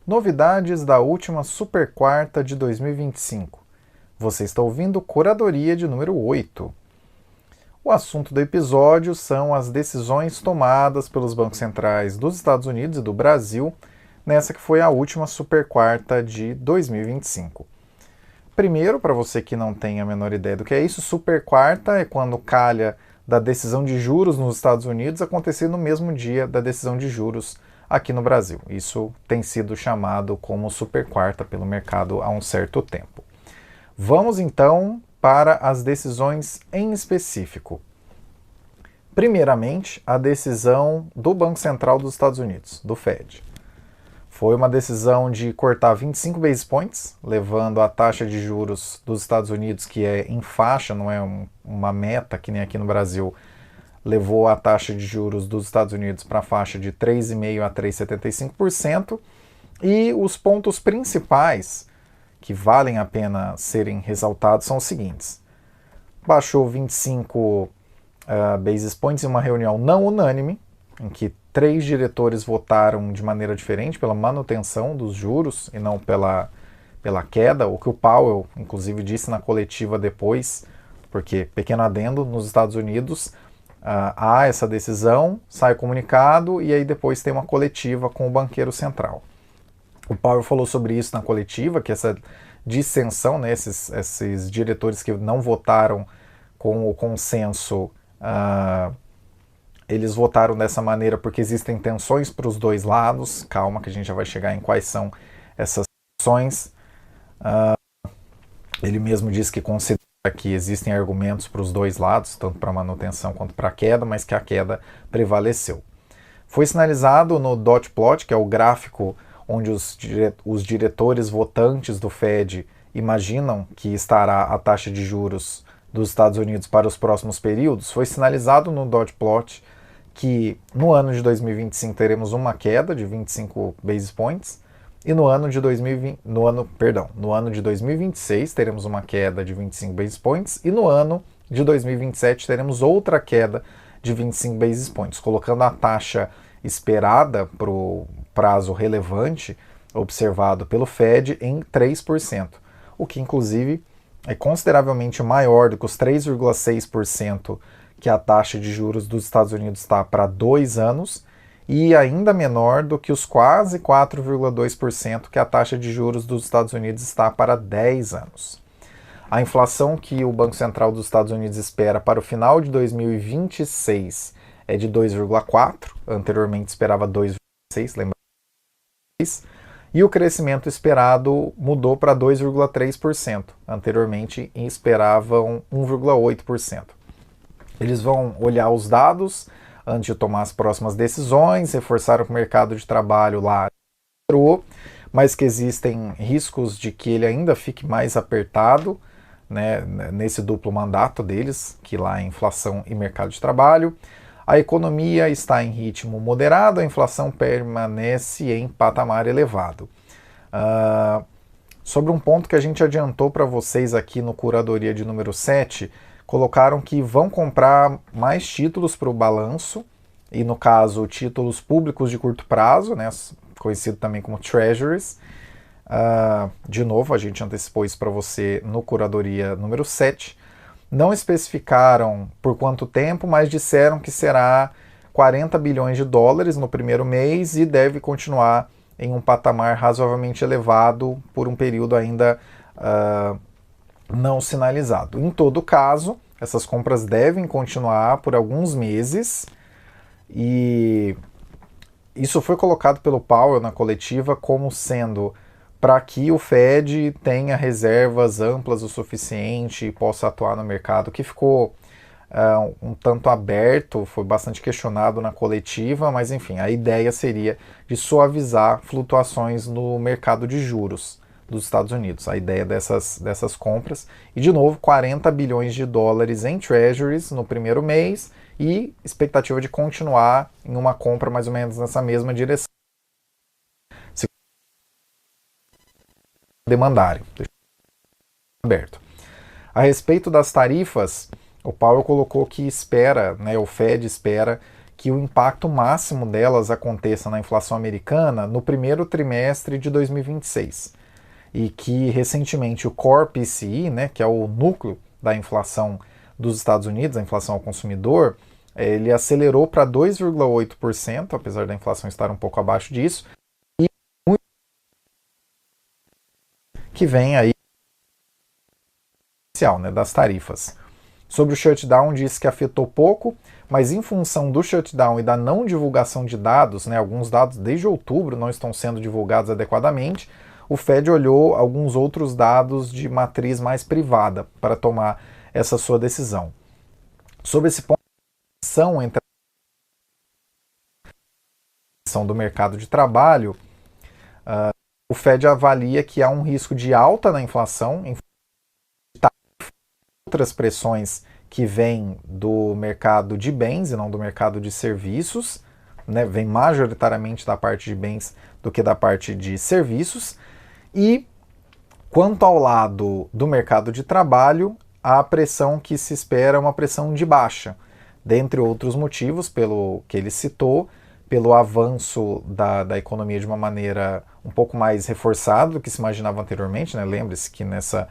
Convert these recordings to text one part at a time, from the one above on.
Novidades da última super quarta de 2025. Você está ouvindo Curadoria de número 8. O assunto do episódio são as decisões tomadas pelos bancos centrais dos Estados Unidos e do Brasil nessa que foi a última super quarta de 2025. Primeiro, para você que não tem a menor ideia do que é isso, super quarta é quando calha da decisão de juros nos Estados Unidos acontecer no mesmo dia da decisão de juros aqui no Brasil. Isso tem sido chamado como super quarta pelo mercado há um certo tempo. Vamos então para as decisões em específico. Primeiramente, a decisão do Banco Central dos Estados Unidos, do Fed. Foi uma decisão de cortar 25 basis points, levando a taxa de juros dos Estados Unidos, que é em faixa, não é uma meta que nem aqui no Brasil, levou a taxa de juros dos Estados Unidos para a faixa de 3,5% a 3,75%. E os pontos principais que valem a pena serem ressaltados são os seguintes. Baixou 25 basis points em uma reunião não unânime, em que 3 diretores votaram de maneira diferente pela manutenção dos juros e não pela queda, o que o Powell, inclusive, disse na coletiva depois, porque, pequeno adendo, nos Estados Unidos há essa decisão, sai o comunicado e aí depois tem uma coletiva com o banqueiro central. O Powell falou sobre isso na coletiva, que essa dissensão, né, esses diretores que não votaram com o consenso, eles votaram dessa maneira porque existem tensões para os dois lados. Calma que a gente já vai chegar em quais são essas tensões. Ele mesmo disse que considera que existem argumentos para os dois lados, tanto para a manutenção quanto para a queda, mas que a queda prevaleceu. Foi sinalizado no dot plot, que é o gráfico onde os diretores votantes do Fed imaginam que estará a taxa de juros dos Estados Unidos para os próximos períodos. Foi sinalizado no dot plot que no ano de 2025 teremos uma queda de 25 basis points e no ano de 2026 teremos uma queda de 25 basis points e no ano de 2027 teremos outra queda de 25 basis points, colocando a taxa esperada para o prazo relevante observado pelo Fed em 3%, o que inclusive é consideravelmente maior do que os 3,6% que a taxa de juros dos Estados Unidos está para 2 anos e ainda menor do que os quase 4,2% que a taxa de juros dos Estados Unidos está para 10 anos. A inflação que o Banco Central dos Estados Unidos espera para o final de 2026 é de 2,4%, anteriormente esperava 2,6%, lembra? E o crescimento esperado mudou para 2,3%, anteriormente esperavam 1,8%. Eles vão olhar os dados antes de tomar as próximas decisões, reforçaram que o mercado de trabalho lá melhorou, mas que existem riscos de que ele ainda fique mais apertado, né, nesse duplo mandato deles, que lá é inflação e mercado de trabalho. A economia está em ritmo moderado, a inflação permanece em patamar elevado. Sobre um ponto que a gente adiantou para vocês aqui no Curadoria de número 7, colocaram que vão comprar mais títulos para o balanço, e no caso títulos públicos de curto prazo, né, conhecido também como treasuries. De novo, a gente antecipou isso para você no Curadoria número 7. Não especificaram por quanto tempo, mas disseram que será 40 bilhões de dólares no primeiro mês e deve continuar em um patamar razoavelmente elevado por um período ainda não sinalizado. Em todo caso, essas compras devem continuar por alguns meses e isso foi colocado pelo Powell na coletiva como sendo para que o Fed tenha reservas amplas o suficiente e possa atuar no mercado, que ficou um tanto aberto, foi bastante questionado na coletiva, mas enfim, a ideia seria de suavizar flutuações no mercado de juros dos Estados Unidos, a ideia dessas compras. E de novo, 40 bilhões de dólares em treasuries no primeiro mês e expectativa de continuar em uma compra mais ou menos nessa mesma direção. Se demandarem. Deixa aberto. A respeito das tarifas, o Powell colocou que espera, né, o Fed espera que o impacto máximo delas aconteça na inflação americana no primeiro trimestre de 2026. E que recentemente o Core PCE, né, que é o núcleo da inflação dos Estados Unidos, a inflação ao consumidor, ele acelerou para 2,8%, apesar da inflação estar um pouco abaixo disso, e que vem aí né, das tarifas. Sobre o shutdown, disse que afetou pouco, mas em função do shutdown e da não divulgação de dados, né, alguns dados desde outubro não estão sendo divulgados adequadamente, o Fed olhou alguns outros dados de matriz mais privada para tomar essa sua decisão. Sobre esse ponto, a relação entre a do mercado de trabalho, o Fed avalia que há um risco de alta na inflação, em outras pressões que vêm do mercado de bens e não do mercado de serviços, né? Vem majoritariamente da parte de bens do que da parte de serviços. E quanto ao lado do mercado de trabalho, a pressão que se espera é uma pressão de baixa, dentre outros motivos, pelo que ele citou, pelo avanço da economia de uma maneira um pouco mais reforçada do que se imaginava anteriormente, né? Lembre-se que nessa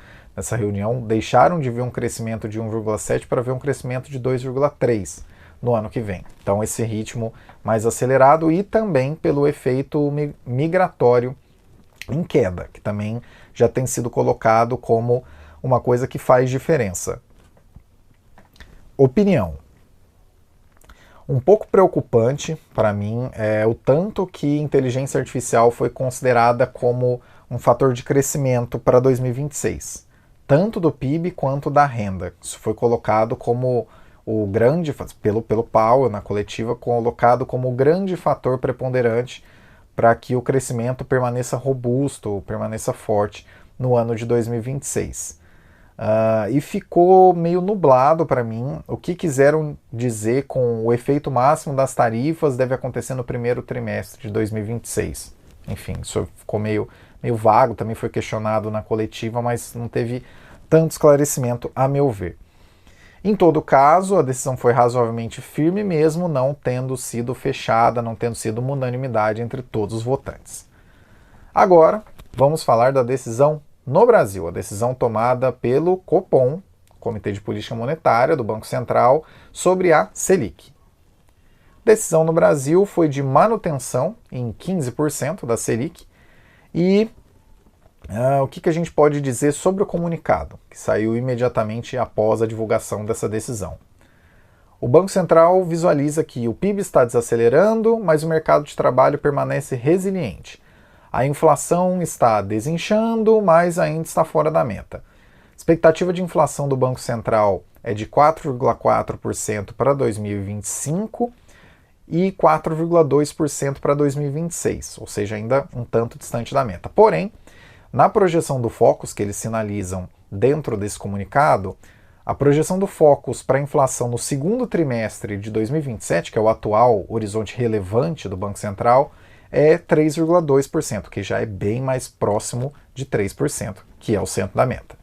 reunião deixaram de ver um crescimento de 1,7 para ver um crescimento de 2,3 no ano que vem. Então esse ritmo mais acelerado e também pelo efeito migratório em queda, que também já tem sido colocado como uma coisa que faz diferença. Opinião. Um pouco preocupante para mim é o tanto que inteligência artificial foi considerada como um fator de crescimento para 2026, tanto do PIB quanto da renda. Isso foi colocado como o grande, pelo Powell na coletiva, colocado como o grande fator preponderante para que o crescimento permaneça robusto, permaneça forte no ano de 2026. E ficou meio nublado para mim o que quiseram dizer com o efeito máximo das tarifas deve acontecer no primeiro trimestre de 2026. Enfim, isso ficou meio vago, também foi questionado na coletiva, mas não teve tanto esclarecimento, a meu ver. Em todo caso, a decisão foi razoavelmente firme, mesmo não tendo sido fechada, não tendo sido uma unanimidade entre todos os votantes. Agora, vamos falar da decisão no Brasil, a decisão tomada pelo Copom, Comitê de Política Monetária do Banco Central, sobre a Selic. A decisão no Brasil foi de manutenção em 15% da Selic e o que a gente pode dizer sobre o comunicado, que saiu imediatamente após a divulgação dessa decisão. O Banco Central visualiza que o PIB está desacelerando, mas o mercado de trabalho permanece resiliente. A inflação está desinchando, mas ainda está fora da meta. A expectativa de inflação do Banco Central é de 4,4% para 2025 e 4,2% para 2026, ou seja, ainda um tanto distante da meta. Porém, na projeção do Focus, que eles sinalizam dentro desse comunicado, a projeção do Focus para a inflação no segundo trimestre de 2027, que é o atual horizonte relevante do Banco Central, é 3,2%, que já é bem mais próximo de 3%, que é o centro da meta.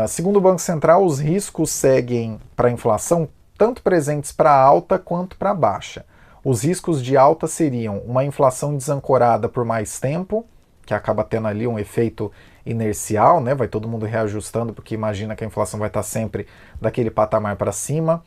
Segundo o Banco Central, os riscos seguem para a inflação tanto presentes para alta quanto para baixa. Os riscos de alta seriam uma inflação desancorada por mais tempo, que acaba tendo ali um efeito inercial, né? Vai todo mundo reajustando, porque imagina que a inflação vai estar sempre daquele patamar para cima.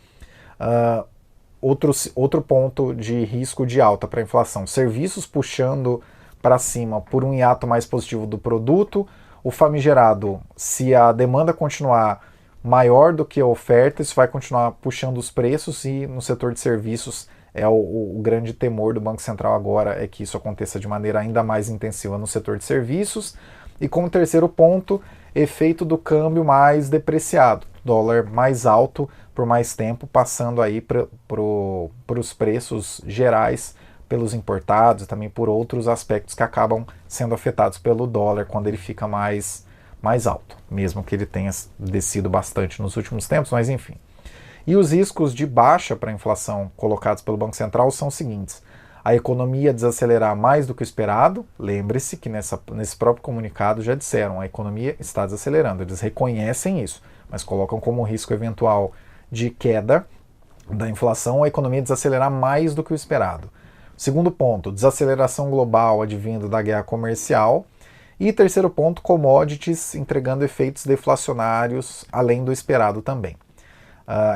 Outro ponto de risco de alta para a inflação, serviços puxando para cima por um hiato mais positivo do produto, o famigerado, se a demanda continuar maior do que a oferta, isso vai continuar puxando os preços e no setor de serviços o grande temor do Banco Central agora é que isso aconteça de maneira ainda mais intensiva no setor de serviços. E como terceiro ponto, efeito do câmbio mais depreciado, dólar mais alto por mais tempo, passando aí para os preços gerais pelos importados e também por outros aspectos que acabam sendo afetados pelo dólar quando ele fica mais alto, mesmo que ele tenha descido bastante nos últimos tempos, mas enfim. E os riscos de baixa para a inflação colocados pelo Banco Central são os seguintes: a economia desacelerar mais do que o esperado. Lembre-se que nesse próprio comunicado já disseram, a economia está desacelerando, eles reconhecem isso, mas colocam como risco eventual de queda. da inflação, a economia desacelerar mais do que o esperado. Segundo ponto, desaceleração global advindo da guerra comercial. E terceiro ponto, commodities entregando efeitos deflacionários além do esperado também.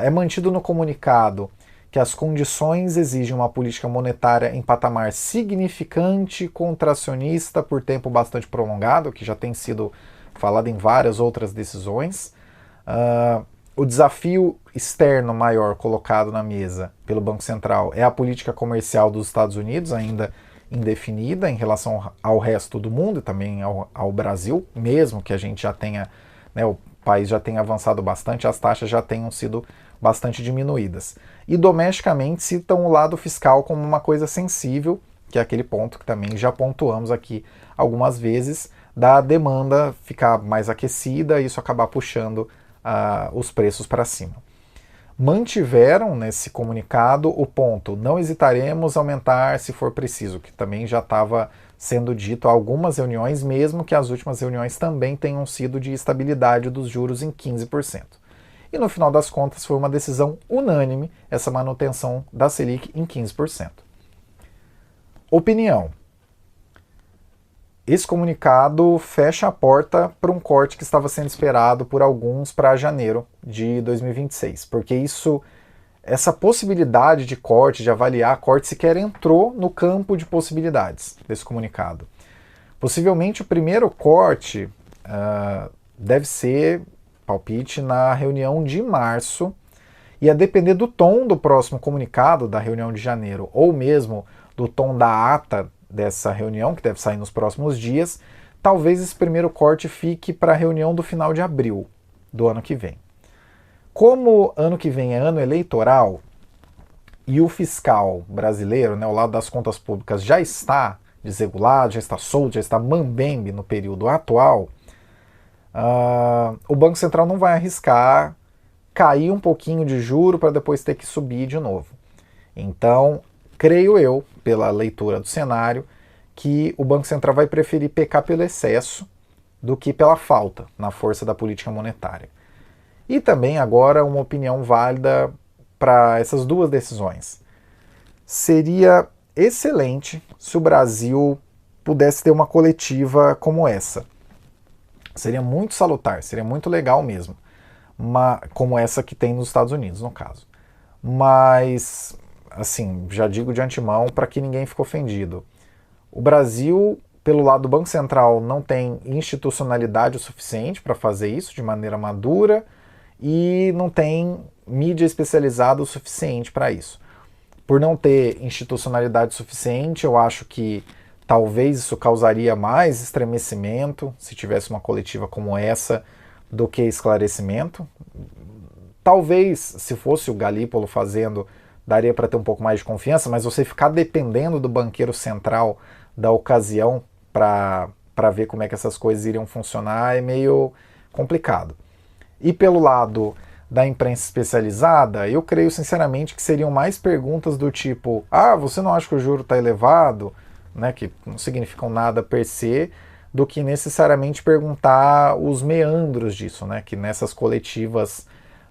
É mantido no comunicado que as condições exigem uma política monetária em patamar significante contracionista por tempo bastante prolongado, que já tem sido falado em várias outras decisões. O desafio externo maior colocado na mesa pelo Banco Central é a política comercial dos Estados Unidos, ainda indefinida em relação ao resto do mundo e também ao Brasil, mesmo que a gente já tenha, né, o país já tenha avançado bastante, as taxas já tenham sido bastante diminuídas. E domesticamente citam o lado fiscal como uma coisa sensível, que é aquele ponto que também já pontuamos aqui algumas vezes, da demanda ficar mais aquecida e isso acabar puxando os preços para cima. Mantiveram nesse comunicado o ponto, não hesitaremos a aumentar se for preciso, que também já estava sendo dito há algumas reuniões, mesmo que as últimas reuniões também tenham sido de estabilidade dos juros em 15%. E no final das contas foi uma decisão unânime essa manutenção da Selic em 15%. Opinião. Esse comunicado fecha a porta para um corte que estava sendo esperado por alguns para janeiro de 2026, porque essa possibilidade de corte, de avaliar corte, sequer entrou no campo de possibilidades desse comunicado. Possivelmente o primeiro corte deve ser, palpite, na reunião de março, e a depender do tom do próximo comunicado da reunião de janeiro, ou mesmo do tom da ata dessa reunião, que deve sair nos próximos dias, talvez esse primeiro corte fique para a reunião do final de abril do ano que vem. Como ano que vem é ano eleitoral e o fiscal brasileiro, né, o lado das contas públicas, já está desregulado, já está solto, já está mambembe no período atual, o Banco Central não vai arriscar cair um pouquinho de juro para depois ter que subir de novo. Então, creio eu, pela leitura do cenário, que o Banco Central vai preferir pecar pelo excesso do que pela falta na força da política monetária. E também agora uma opinião válida para essas duas decisões. Seria excelente se o Brasil pudesse ter uma coletiva como essa. Seria muito salutar, seria muito legal mesmo, como essa que tem nos Estados Unidos, no caso. Mas, assim, já digo de antemão para que ninguém fique ofendido. O Brasil, pelo lado do Banco Central, não tem institucionalidade o suficiente para fazer isso de maneira madura e não tem mídia especializada o suficiente para isso. Por não ter institucionalidade suficiente, eu acho que talvez isso causaria mais estremecimento se tivesse uma coletiva como essa do que esclarecimento. Talvez, se fosse o Galípolo fazendo, daria para ter um pouco mais de confiança, mas você ficar dependendo do banqueiro central da ocasião para ver como é que essas coisas iriam funcionar é meio complicado. E pelo lado da imprensa especializada, eu creio sinceramente que seriam mais perguntas do tipo: você não acha que o juro está elevado? Né, que não significam nada per se, do que necessariamente perguntar os meandros disso, né, que nessas coletivas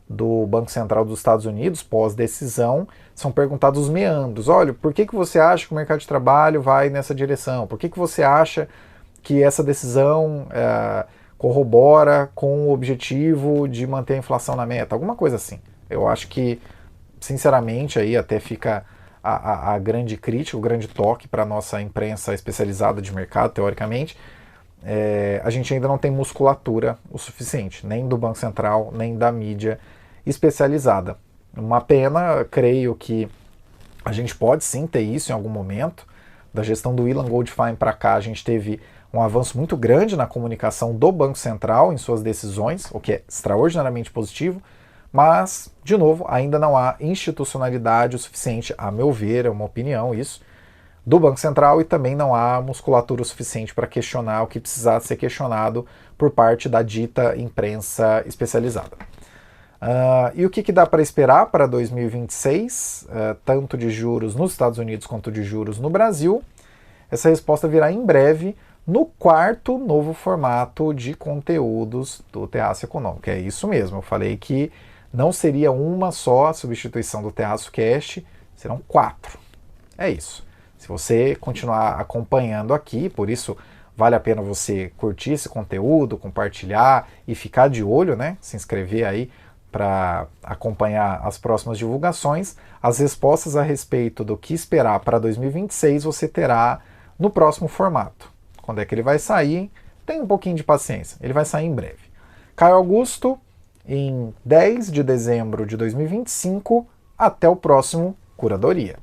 do Banco Central dos Estados Unidos, pós-decisão, são perguntados os meandros. Olha, por que você acha que o mercado de trabalho vai nessa direção? Por que você acha que essa decisão corrobora com o objetivo de manter a inflação na meta? Alguma coisa assim. Eu acho que, sinceramente, aí até fica a grande crítica, o grande toque para a nossa imprensa especializada de mercado, teoricamente. A gente ainda não tem musculatura o suficiente, nem do Banco Central, nem da mídia especializada. Uma pena, creio que a gente pode sim ter isso em algum momento. Da gestão do Ilan Goldfein para cá, a gente teve um avanço muito grande na comunicação do Banco Central em suas decisões, o que é extraordinariamente positivo, mas, de novo, ainda não há institucionalidade o suficiente, a meu ver, é uma opinião isso, do Banco Central, e também não há musculatura o suficiente para questionar o que precisar ser questionado por parte da dita imprensa especializada. E o que dá para esperar para 2026, tanto de juros nos Estados Unidos quanto de juros no Brasil? Essa resposta virá em breve no quarto novo formato de conteúdos do Terraço Econômico. É isso mesmo, eu falei que Não seria uma só a substituição do Terraço Cast, serão 4. É isso. Se você continuar acompanhando aqui, por isso vale a pena você curtir esse conteúdo, compartilhar e ficar de olho, né? Se inscrever aí para acompanhar as próximas divulgações. As respostas a respeito do que esperar para 2026 você terá no próximo formato. Quando é que ele vai sair? Tenha um pouquinho de paciência, ele vai sair em breve. Caio Augusto, em 10 de dezembro de 2025, até o próximo Curadoria.